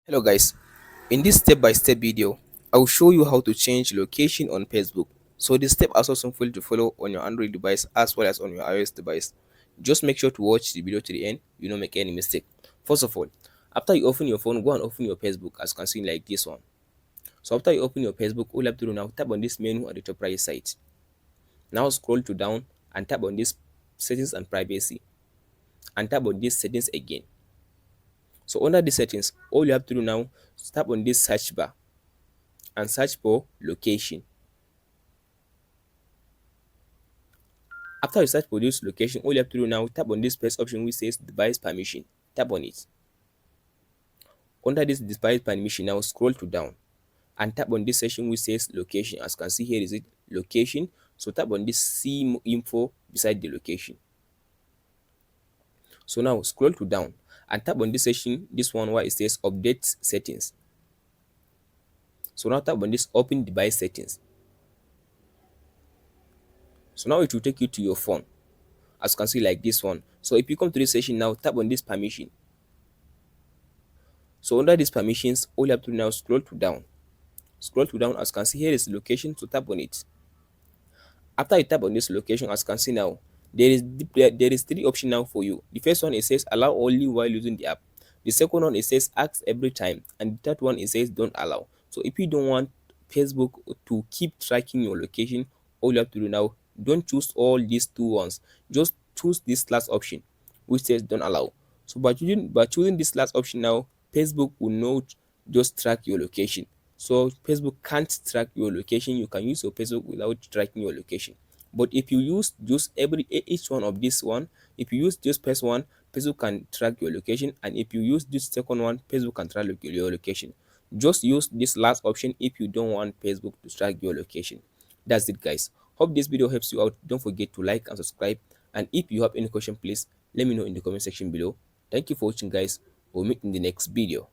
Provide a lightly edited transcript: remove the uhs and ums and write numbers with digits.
Hello guys, in this step-by-step video, I will show you how to change location on Facebook. So the step are so simple to follow on your Android device as well as on your iOS device. Just make sure to watch the video to the end, you don't make any mistake. First of all, after you open your phone, go and open your Facebook as you can see like this one. So after you open your Facebook, all you have to do now, tap on this menu at the top right side. Now scroll to down and tap on this settings and privacy and tap on this settings again. So under the settings, all you have to do now is tap on this search bar and search for location. After you search for this location, all you have to do now, tap on this first option which says device permission. Tap on it. Under this device permission, now scroll to down and tap on this section which says location. As you can see here, is it location? So tap on this see info beside the location. So now scroll to down and tap on this section, this one where it says update settings. So now tap on this open device settings. So now it will take you to your phone, as you can see like this one. So if you come to this section now, tap on this permission. So under these permissions, all you have to do now, scroll to down. Scroll to down, as you can see here is location, so tap on it. After you tap on this location, as you can see now, there is three options now for you. The first one, it says allow only while using the app. The second one, it says ask every time, and the third one, it says don't allow. So if you don't want Facebook to keep tracking your location, all you have to do now, don't choose all these two ones, just choose this last option which says don't allow. So by choosing this last option now, Facebook will not just track your location. So Facebook can't track your location. You can use your Facebook without tracking your location. But if you use just each one of this one, if you use just first one, Facebook can track your location, and if you use this second one, Facebook can track your location. Just use this last option if you don't want Facebook to track your location. That's it, guys. Hope this video helps you out. Don't forget to like and subscribe. And if you have any question, please let me know in the comment section below. Thank you for watching, guys. We'll meet in the next video.